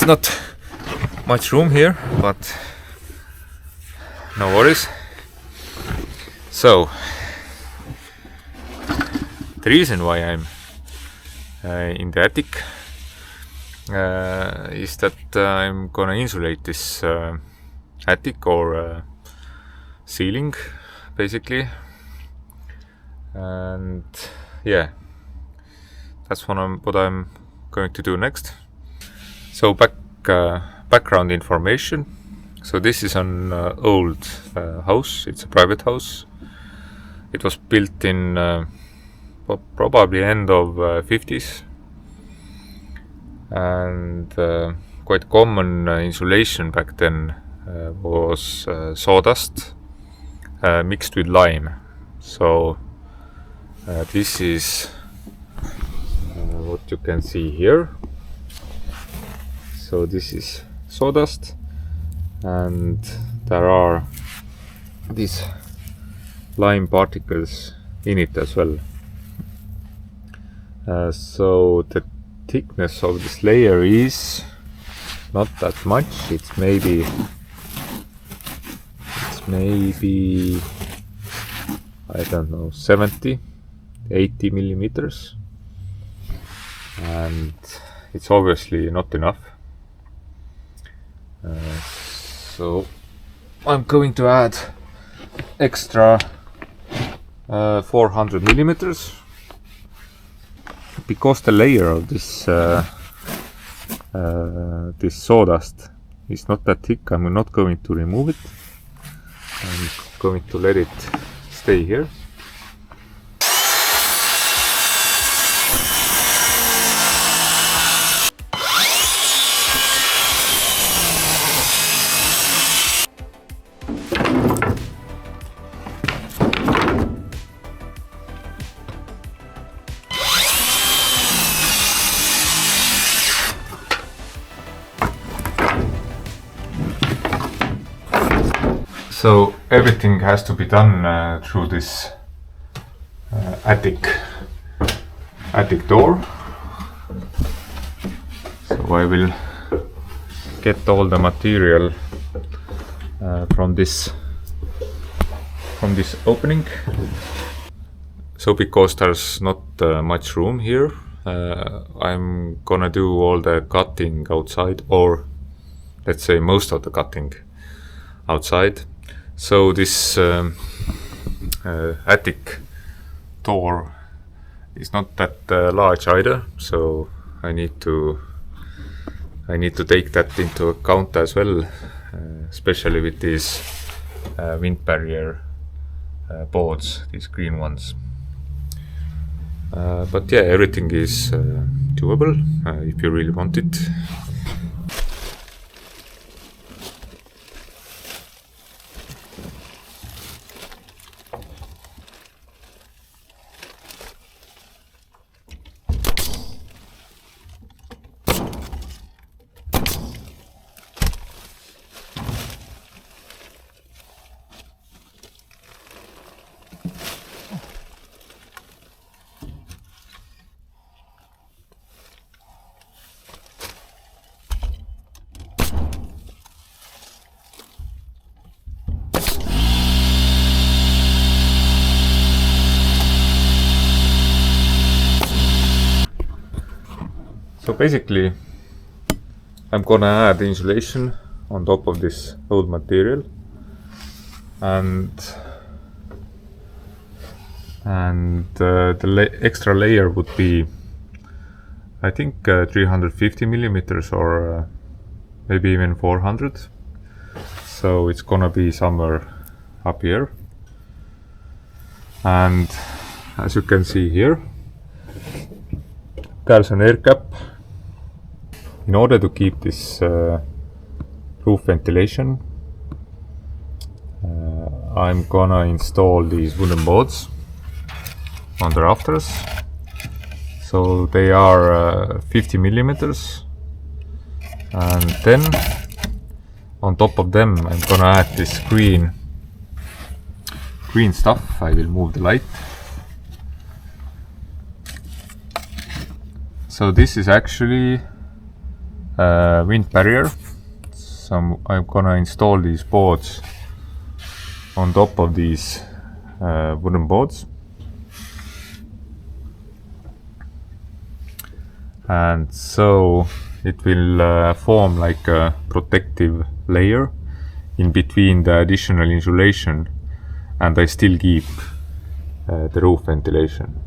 It's not much room here, but no worries. So the reason why I'm in the attic is that I'm gonna insulate this attic or ceiling basically, and yeah, that's what I'm going to do next. So background information. So this is an old house. It's a private house. It was built in probably end of 50s, and quite common insulation back then was sawdust mixed with lime. So this is what you can see here. So this is sawdust, and there are these lime particles in it as well. So the thickness of this layer is not that much. It's maybe I don't know, 70-80 millimeters, and it's obviously not enough. So I'm going to add extra 400 millimeters, because the layer of this this sawdust is not that thick. I'm not going to remove it. I'm going to let it stay here. So everything has to be done through this attic door. So I will get all the material from this opening. So because there's not much room here, I'm gonna do all the cutting outside, or let's say most of the cutting outside. So this attic door is not that large either, so I need to take that into account as well, especially with these wind barrier boards, these green ones. But yeah, everything is doable if you really want it. So basically, I'm gonna add insulation on top of this old material, and the extra layer would be, I think, 350 millimeters or maybe even 400. So it's gonna be somewhere up here, and as you can see here, there's an air cap. In order to keep this roof ventilation, I'm gonna install these wooden boards on the rafters. So they are 50 millimeters, and then on top of them I'm gonna add this green stuff. I will move the light. So this is actually wind barrier. So I'm gonna install these boards on top of these wooden boards, and so it will form like a protective layer in between the additional insulation, and I still keep the roof ventilation.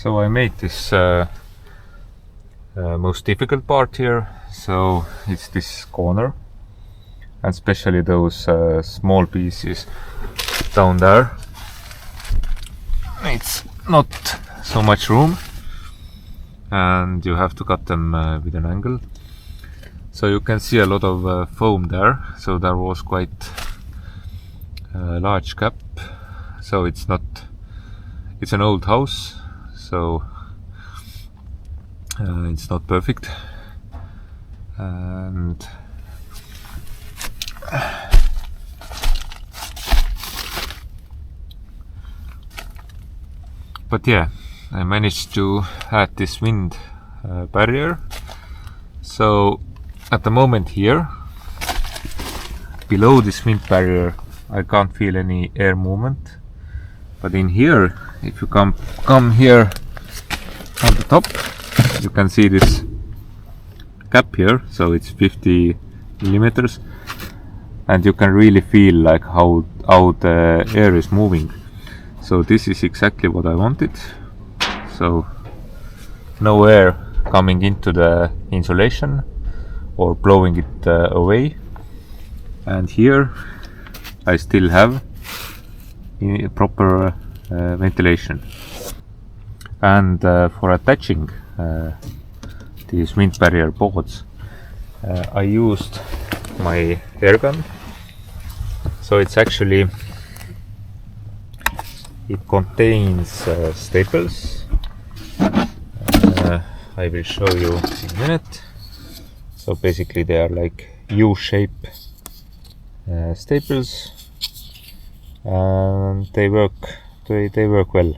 So I made this most difficult part here. So it's this corner, and especially those small pieces down there. It's not so much room, and you have to cut them with an angle. So you can see a lot of foam there. So there was quite a large gap. So it's an old house, so it's not perfect. And but yeah, I managed to add this wind barrier. So at the moment here, below this wind barrier, I can't feel any air movement. But in here, if you come here on the top, you can see this gap here. So it's 50 millimeters, and you can really feel like how the air is moving. So this is exactly what I wanted. So no air coming into the insulation or blowing it away. And here I still have proper ventilation. And for attaching these wind barrier boards, I used my air gun. So it's actually, it contains staples. I will show you in a minute. So basically they are like U-shape staples, and they work well.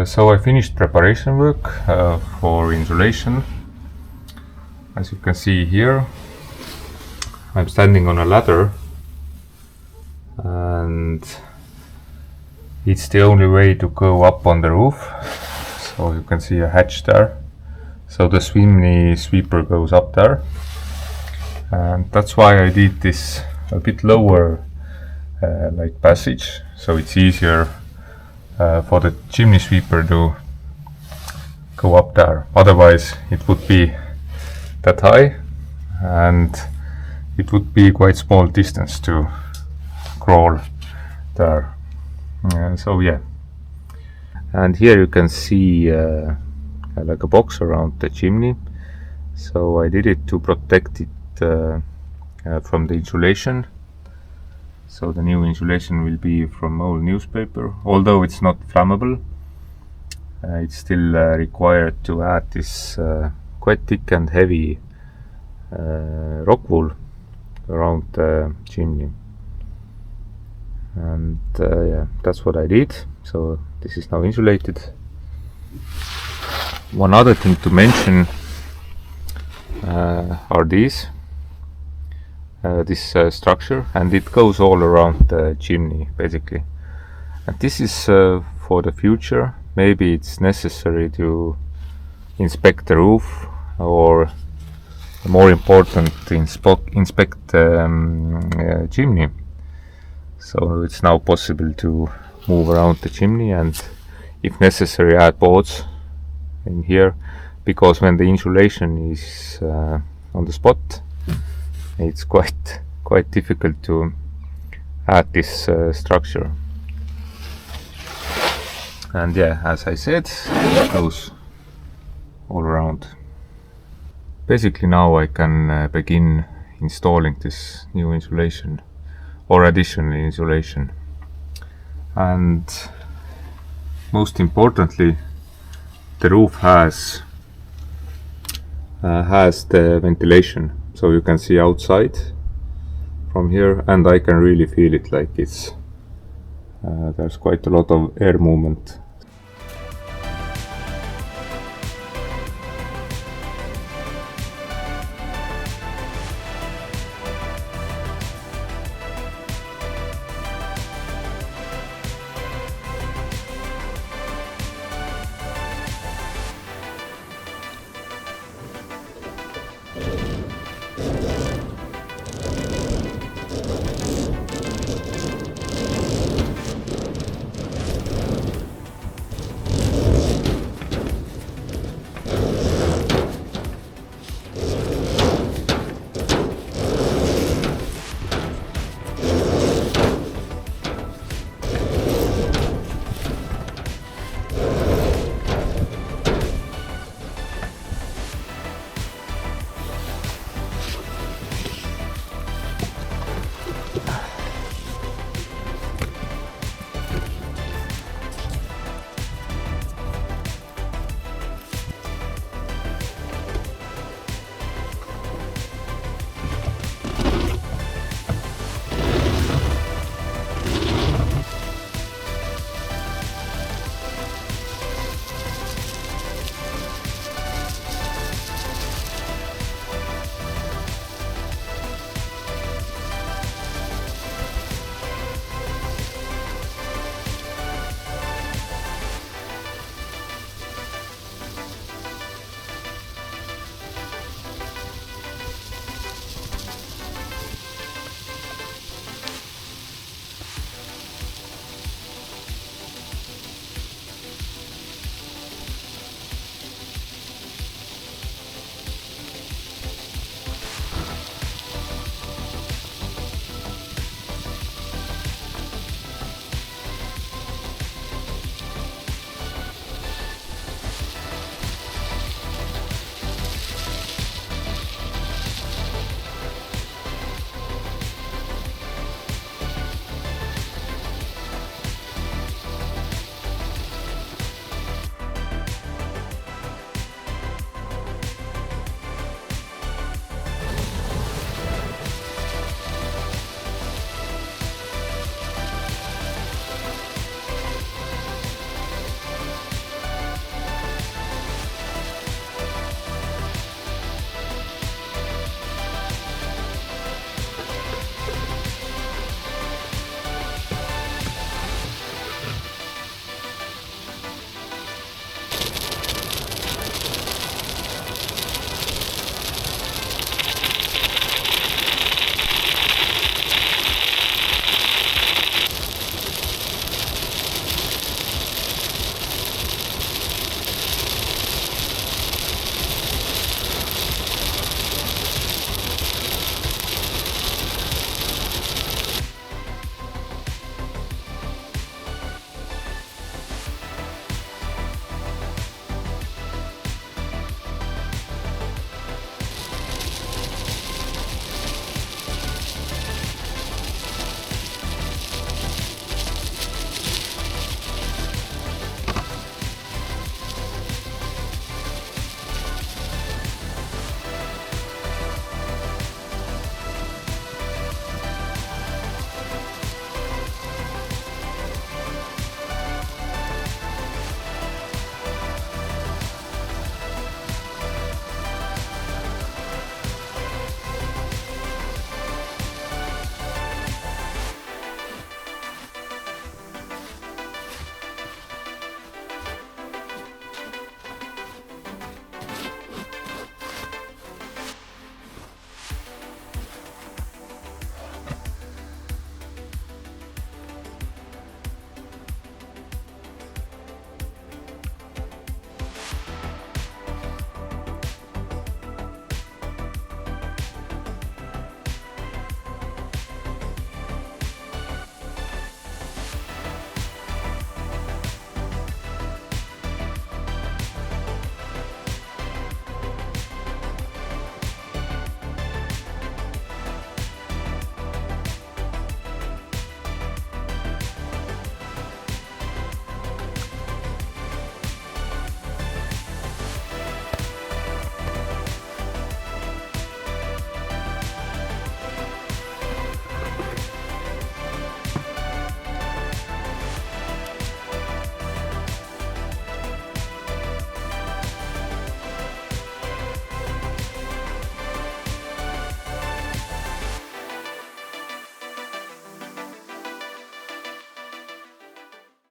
So I finished preparation work for insulation. As you can see here, I'm standing on a ladder, and it's the only way to go up on the roof. So you can see a hatch there. So the chimney sweeper goes up there, and that's why I did this a bit lower like passage, so it's easier for the chimney sweeper to go up there. Otherwise it would be that high, and it would be quite small distance to crawl there. So yeah, and here you can see like a box around the chimney. So I did it to protect it from the insulation. So the new insulation will be from old newspaper. Although it's not flammable, it's still required to add this quite thick and heavy rock wool around the chimney. And yeah, that's what I did. So this is now insulated. One other thing to mention are these this structure, and it goes all around the chimney basically. And this is for the future. Maybe it's necessary to inspect the roof, or more important, to inspect the chimney. So it's now possible to move around the chimney, and if necessary add boards in here, because when the insulation is on the spot, it's quite difficult to add this structure. And yeah, as I said, it goes all around. Basically now I can begin installing this new insulation or additional insulation. And most importantly, the roof has the ventilation, so you can see outside from here, and I can really feel it, like it's there's quite a lot of air movement